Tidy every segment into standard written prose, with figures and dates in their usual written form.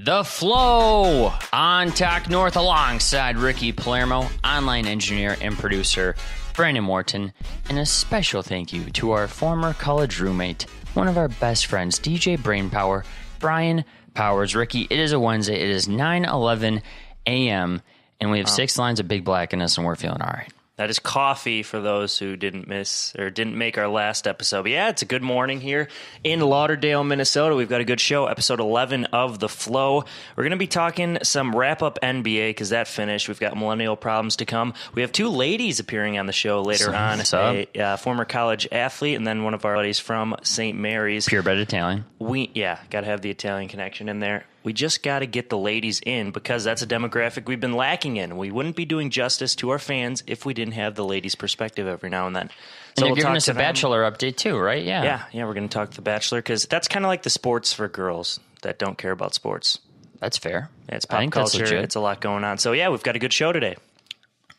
The Flow on Talk North alongside Ricky Palermo, online engineer and producer Brandon Morton, and a special thank you to our former college roommate, one of our best friends, DJ Brainpower, Brian Powers. Ricky, it is a Wednesday. It is 9:11 a.m., and we have 6 lines of Big Black in us, and we're feeling all right. That is coffee for those who didn't miss or didn't make our last episode. But yeah, it's a good morning here in Lauderdale, Minnesota. We've got a good show, episode 11 of The Flow. We're going to be talking some wrap-up NBA because that finished. We've got millennial problems to come. We have 2 ladies appearing on the show later on. A former college athlete and then one of our buddies from St. Mary's. Purebred Italian. Got to have the Italian connection in there. We just got to get the ladies in because that's a demographic we've been lacking in. We wouldn't be doing justice to our fans if we didn't have the ladies' perspective every now and then. So you're giving us a Bachelor update too, right? Yeah, we're going to talk to The Bachelor because that's kind of like the sports for girls that don't care about sports. That's fair. Yeah, it's pop culture. It's a lot going on. So yeah, we've got a good show today.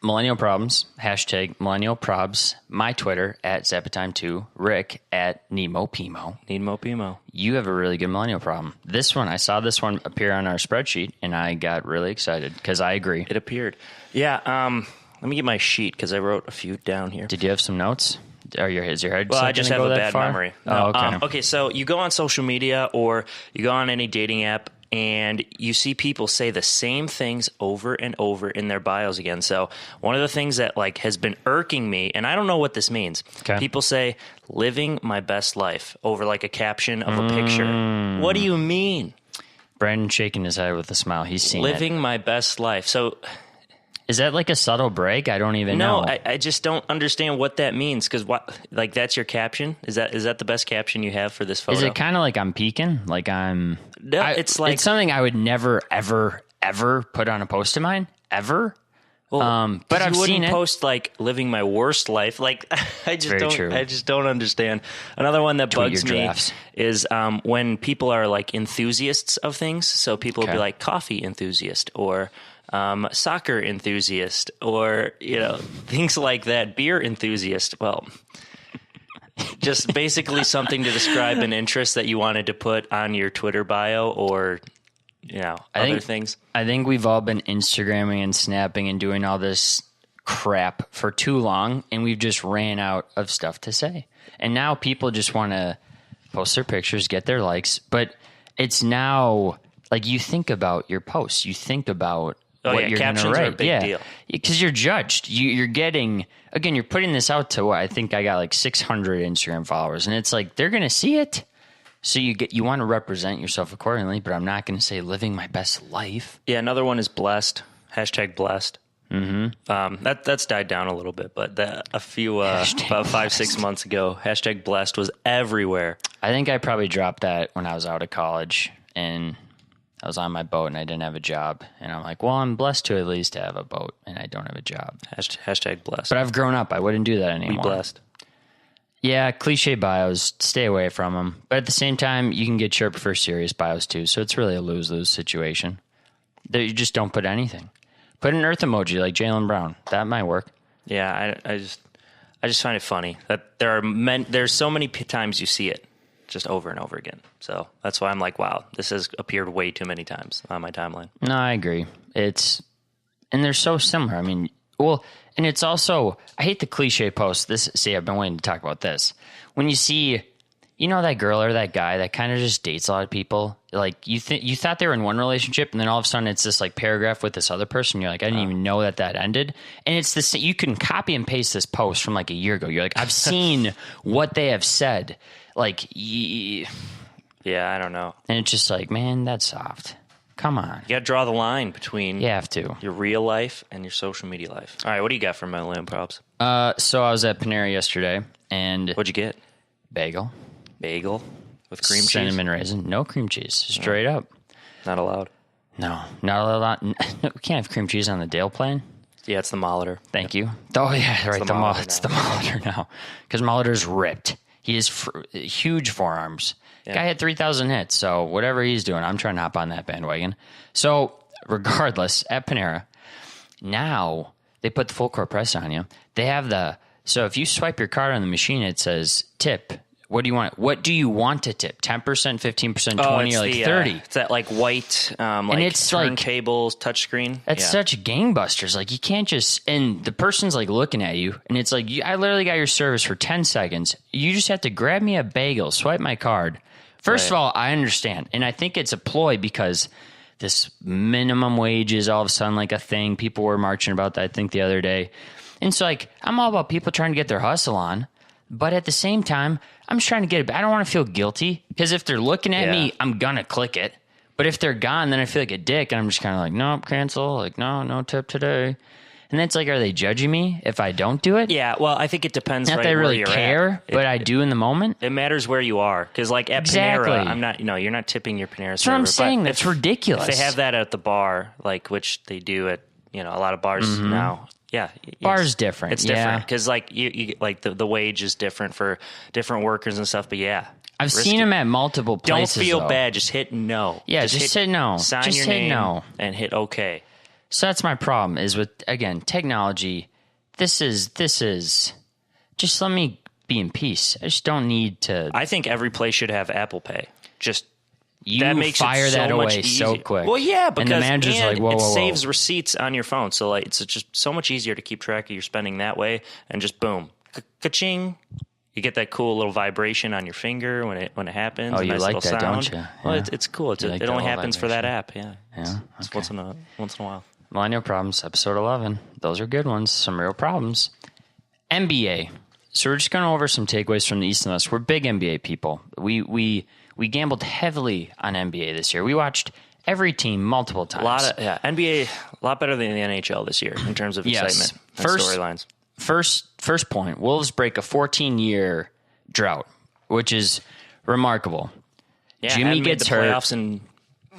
Millennial Problems, hashtag Millennial Probs, my Twitter, at Zappatime2, Rick, at NemoPimo. NemoPimo. You have a really good millennial problem. This one, I saw this one appear on our spreadsheet, and I got really excited, because I agree. It appeared. Yeah, let me get my sheet, because I wrote a few down here. Did you have some notes? Is your head Well, I just have a bad memory. Oh, okay. Okay, so you go on social media, or you go on any dating app, and you see people say the same things over and over in their bios again. So one of the things that has been irking me, and I don't know what this means. Okay. People say "living my best life" over a caption of a picture. What do you mean? Brandon shaking his head with a smile. He's seen living my best life. So is that a subtle break? I don't even know. No, I just don't understand what that means. Because that's your caption? Is that the best caption you have for this photo? Is it kind of like I'm peeking? No, it's something I would never, ever, ever put on a post of mine. Ever. Well, but I've seen it. Post living my worst life. I just don't understand. Another one that bugs me is when people are enthusiasts of things. So people will be like coffee enthusiast or soccer enthusiast or things like that. Beer enthusiast. Well, just basically something to describe an interest that you wanted to put on your Twitter bio or other things. I think we've all been Instagramming and snapping and doing all this crap for too long, and we've just ran out of stuff to say. And now people just want to post their pictures, get their likes, but it's now you think about your posts, you think about what you're going to write. Are a big deal. Because you're judged. You're getting, again, you're putting this out to what I think I got 600 Instagram followers, and it's they're going to see it. So you want to represent yourself accordingly, but I'm not going to say living my best life. Yeah, another one is blessed. Hashtag blessed. Mm-hmm. That's died down a little bit, but about 5-6 months ago, hashtag blessed was everywhere. I think I probably dropped that when I was out of college and I was on my boat and I didn't have a job. And I'm like, well, I'm blessed to at least have a boat and I don't have a job. Hashtag blessed. But I've grown up. I wouldn't do that anymore. Be blessed. Yeah, cliche bios, stay away from them. But at the same time, you can get chirped for serious bios too. So it's really a lose-lose situation. You just don't put anything. Put an earth emoji like Jaylen Brown. That might work. Yeah, I just find it funny that there's so many times you see it just over and over again. So that's why I'm like, wow, this has appeared way too many times on my timeline. No, I agree. And they're so similar. I mean, and it's also, I hate the cliche post. I've been waiting to talk about this. When you see, that girl or that guy that kind of just dates a lot of people, you thought they were in one relationship, and then all of a sudden it's this paragraph with this other person. You're like, I didn't even know that ended. And it's this, you can copy and paste this post from a year ago. You're like, I've seen what they have said. Yeah, I don't know. And it's just man, that's soft. Come on. You got to draw the line between you have to. Your real life and your social media life. All right, what do you got for my lamb props? So I was at Panera yesterday, and... What'd you get? Bagel. Bagel? With cream cheese? Cinnamon raisin. No cream cheese. Straight up. Not allowed? No, not allowed. No, we can't have cream cheese on the Dale plane. Yeah, it's the Molitor. Thank you. Oh, yeah, right. It's the Molitor now. Because Molitor's ripped. He has huge forearms. Yeah. Guy had 3,000 hits, so whatever he's doing, I'm trying to hop on that bandwagon. So, regardless, at Panera, now they put the full court press on you. They have so if you swipe your card on the machine, it says tip What do you want? What do you want to tip? 10%, 15%, 20, or like 30? It's that like white, and it's turntables, like, touchscreen. That's such gangbusters. Like you can't just, and the person's like looking at you, and it's like, I literally got your service for 10 seconds. You just have to grab me a bagel, swipe my card. First of all, I understand, and I think it's a ploy because this minimum wage is all of a sudden like a thing. People were marching about that, I think, the other day. And so like, I'm all about people trying to get their hustle on. But at the same time, I'm just trying to get it. I don't want to feel guilty because if they're looking at me, I'm going to click it. But if they're gone, then I feel like a dick. And I'm just kind of like, nope, cancel. Like, no tip today. And that's like, are they judging me if I don't do it? Yeah, well, I think it depends. Not that I really care, but I do in the moment. It matters where you are. Because like at Panera, I'm not, you're not tipping your Panera server. That's what I'm saying. That's ridiculous. If they have that at the bar, like which they do at, a lot of bars now. Yeah, bar's different. It's different because like you like the wage is different for different workers and stuff. But yeah, I've seen them at multiple places. Don't feel bad. Just hit no. Yeah, just hit no. Sign just your hit name no and hit OK. So that's my problem. Is with again technology. This is just let me be in peace. I just don't need to. I think every place should have Apple Pay. Just. That makes fire that away so quick. Well, yeah, because and the manager's like, whoa, it saves receipts on your phone. So like, it's just so much easier to keep track of your spending that way. And just boom, ka-ching, you get that cool little vibration on your finger when it happens. Oh, you like that, sound. don't you? Yeah. Well, it's cool. It only happens for that app. Yeah, okay. It's once in a while. Millennial Problems, episode 11. Those are good ones. Some real problems. NBA. So we're just going over some takeaways from the East and West. We're big NBA people. We gambled heavily on NBA this year. We watched every team multiple times. NBA a lot better than the NHL this year in terms of excitement and storylines. First point, Wolves break a 14-year drought, which is remarkable. Yeah, Jimmy gets hurt. Playoffs in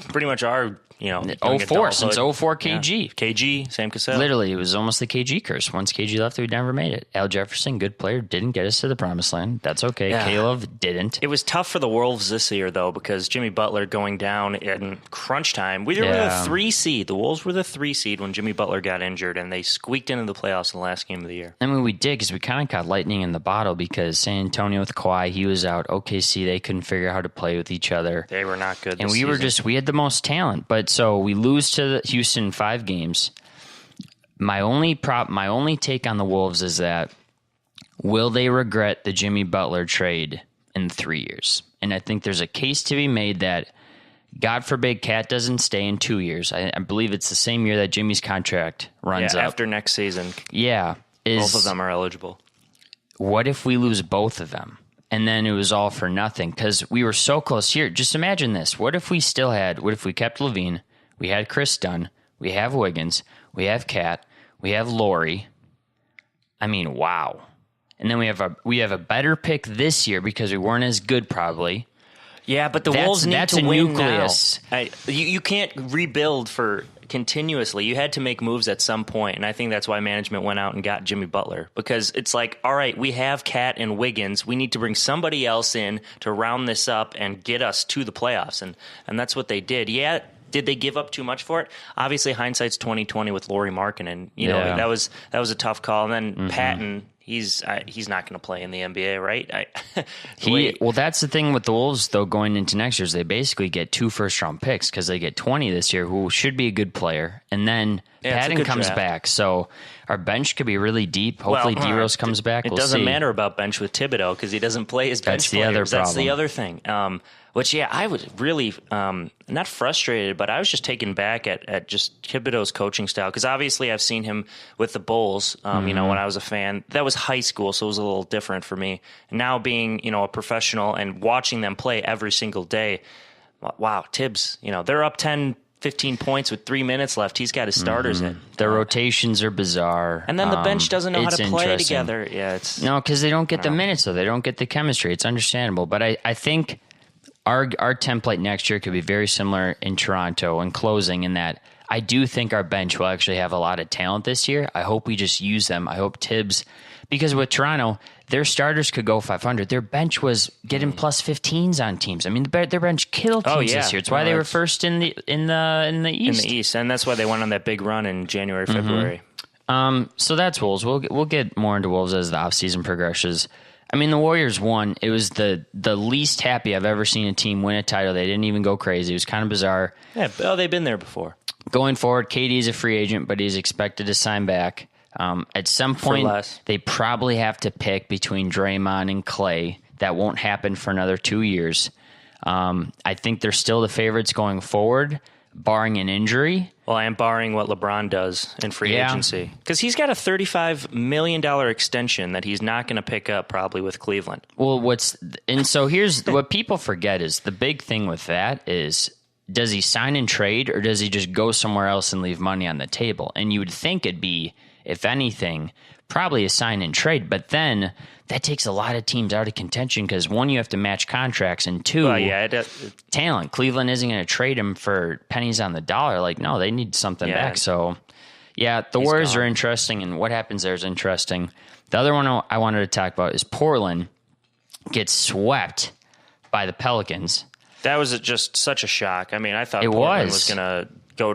pretty much our 04 since 04 KG. Yeah. KG, Sam Cassell. Literally, it was almost the KG curse. Once KG left, we never made it. Al Jefferson, good player, didn't get us to the promised land. That's okay. Yeah. Caleb didn't. It was tough for the Wolves this year, though, because Jimmy Butler going down in crunch time. We were the 3 seed. The Wolves were the 3 seed when Jimmy Butler got injured, and they squeaked into the playoffs in the last game of the year. I mean, we did, because we kind of got lightning in the bottle, because San Antonio with Kawhi, he was out. OKC, they couldn't figure out how to play with each other. They were not good and we season. We had the most talent, but so we lose to Houston 5 games. My only take on the Wolves is that will they regret the Jimmy Butler trade in 3 years? And I think there's a case to be made that, God forbid, Cat doesn't stay in 2 years. I believe it's the same year that Jimmy's contract runs up. After next season. Yeah. Both of them are eligible. What if we lose both of them? And then it was all for nothing because we were so close here. Just imagine this. What if we kept Levine? We had Chris Dunn. We have Wiggins. We have Cat. We have Laurie. I mean, wow. And then we have a better pick this year because we weren't as good probably. Yeah, but the Wolves need to win nucleus. Now. You can't rebuild for continuously. You had to make moves at some point, and I think that's why management went out and got Jimmy Butler, because it's like, all right, we have Cat and Wiggins. We need to bring somebody else in to round this up and get us to the playoffs, and that's what they did. Yeah. Did they give up too much for it? Obviously, hindsight's 20/20 with Lauri Markkanen. That was a tough call. And then Patton, he's not going to play in the NBA, right? Well, that's the thing with the Wolves, though, going into next year is they basically get 2 first-round picks because they get 20 this year, who should be a good player, and then Patton comes back. So our bench could be really deep. Hopefully, D-Rose comes back. It doesn't matter about bench with Thibodeau because he doesn't play his bench players. That's the other thing. Which, I was really not frustrated, but I was just taken back at just Thibodeau's coaching style. Because obviously I've seen him with the Bulls, when I was a fan. That was high school, so it was a little different for me. And now being, a professional and watching them play every single day, wow, Tibbs, they're up 10, 15 points with 3 minutes left. He's got his starters in. The rotations are bizarre. And then the bench doesn't know how to play together. Yeah, no, because they don't get the minutes, though. They don't get the chemistry. It's understandable. But I think our template next year could be very similar in Toronto in closing, in that I do think our bench will actually have a lot of talent this year. I hope we just use them. I hope Tibbs, because with Toronto, their starters could go 500. Their bench was getting plus 15s on teams. I mean, their bench killed teams this year. It's why they were first in the East. In the East, and that's why they went on that big run in January, February. So that's Wolves. We'll get more into Wolves as the offseason progresses. I mean, the Warriors won. It was the least happy I've ever seen a team win a title. They didn't even go crazy. It was kind of bizarre. Yeah, they've been there before. Going forward, KD's a free agent, but he's expected to sign back. At some point, they probably have to pick between Draymond and Clay. That won't happen for another 2 years. I think they're still the favorites going forward, barring an injury. Well, and barring what LeBron does in free agency. Because he's got a $35 million extension that he's not going to pick up probably with Cleveland. Well, so here's what people forget is the big thing with that is, does he sign and trade or does he just go somewhere else and leave money on the table? And you would think it'd be, if anything, probably a sign and trade. But then that takes a lot of teams out of contention because, one, you have to match contracts, and two, talent. Cleveland isn't going to trade him for pennies on the dollar. Like, no, they need something back. So, yeah, the Warriors are interesting, and what happens there is interesting. The other one I wanted to talk about is Portland gets swept by the Pelicans. That was just such a shock. I mean, I thought Portland was going to go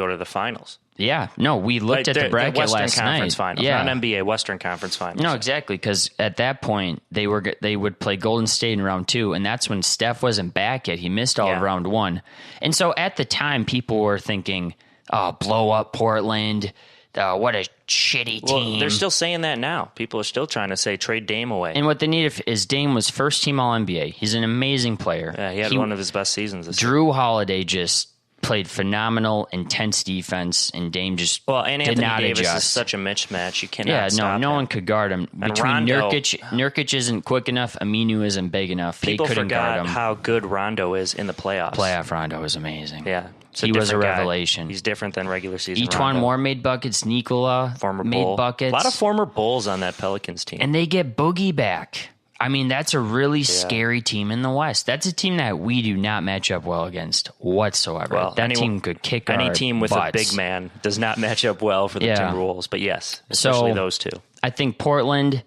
to the finals. Yeah, no, we looked at the bracket last night. Western Conference Finals, not NBA, Western Conference Finals. No, exactly, because at that point, they would play Golden State in round 2, and that's when Steph wasn't back yet. He missed all of round 1. And so at the time, people were thinking, oh, blow up Portland, what a shitty team. Well, they're still saying that now. People are still trying to say trade Dame away. And what they need is Dame was first-team All-NBA. He's an amazing player. Yeah, he had one of his best seasons this Drew Holiday just played phenomenal, intense defense, and Dame just and Anthony did not Davis adjust. Is such a mismatch. You cannot stop him. No one could guard him. And Between Rondo, Nurkic isn't quick enough, Aminu isn't big enough. They couldn't guard him. How good Rondo is in the playoffs. Playoff Rondo is amazing. Yeah. He was a revelation. He's different than regular season Etuan Rondo. Moore made buckets. Nikola made buckets. A lot of former Bulls on that Pelicans team. And they get Boogie back. I mean, that's a really scary team in the West. That's a team that we do not match up well against whatsoever. Well, that team could kick any our team with butts. a big man does not match up well for the Timberwolves. But yes, especially those two. I think Portland,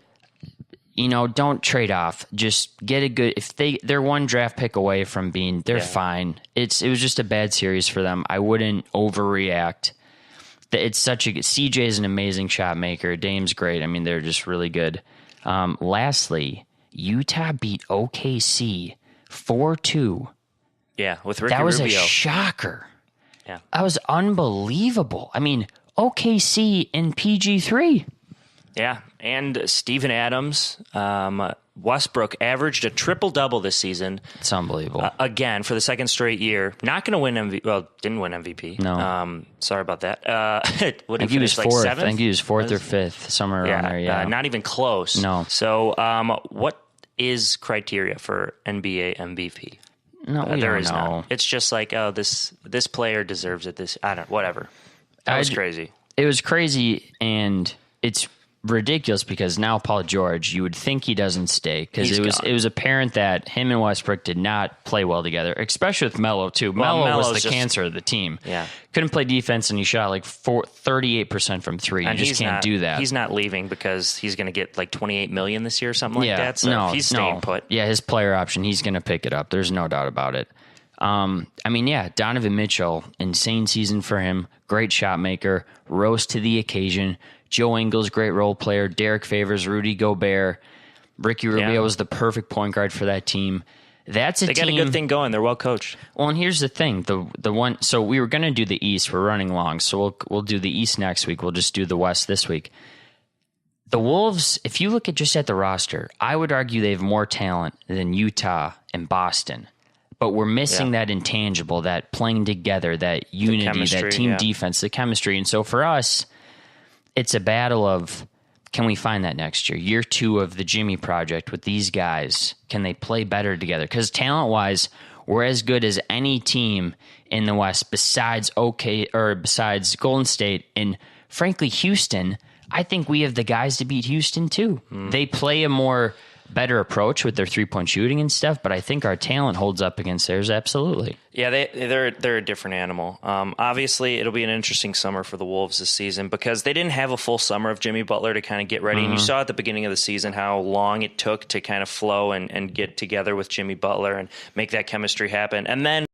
don't trade off. Just get a good. If they're one draft pick away from being, they're fine. It was just a bad series for them. I wouldn't overreact. It's CJ is an amazing shot maker. Dame's great. I mean, they're just really good. Lastly, Utah beat OKC 4-2. Yeah, with Ricky That was Rubio. A shocker. Yeah. That was unbelievable. I mean, OKC in PG3. Yeah, and Steven Adams, Westbrook averaged a triple-double this season. It's unbelievable. Again, for the second straight year. Not going to win MVP. Well, didn't win MVP. No. Sorry about that. What did he finish, like 7th? I think he was 4th or 5th, somewhere around there. Yeah, not even close. No. So, what is criteria for NBA MVP? No, we there don't is know. none. It's just like, this player deserves it. Whatever. That was crazy. It was crazy, and it's ridiculous because now Paul George, you would think he doesn't stay because it was apparent that him and Westbrook did not play well together, especially with Melo too. Melo was the cancer of the team. Yeah, couldn't play defense, and he shot like 38% from 3. You just can't do that. He's not leaving because he's going to get like $28 million this year or something like that. So he's staying put. Yeah, his player option, he's going to pick it up. There's no doubt about it. Donovan Mitchell, insane season for him. Great shot maker, rose to the occasion. Joe Ingles, great role player. Derek Favors, Rudy Gobert. Ricky Rubio was the perfect point guard for that team. They got a good thing going. They're well coached. Well, and here's the thing: the one. So we were going to do the East. We're running long, so we'll do the East next week. We'll just do the West this week. The Wolves, if you look at the roster, I would argue they have more talent than Utah and Boston. But we're missing that intangible, that playing together, that unity, that team defense, the chemistry. And so for us, it's a battle of, can we find that next year? Year 2 of the Jimmy Project with these guys. Can they play better together? Because talent-wise, we're as good as any team in the West besides Golden State. And frankly, Houston, I think we have the guys to beat Houston too. They play a better approach with their 3-point shooting and stuff, but I think our talent holds up against theirs absolutely. Yeah, they're a different animal. Obviously, it'll be an interesting summer for the Wolves this season because they didn't have a full summer of Jimmy Butler to kind of get ready. And you saw at the beginning of the season how long it took to kind of flow and get together with Jimmy Butler and make that chemistry happen. And then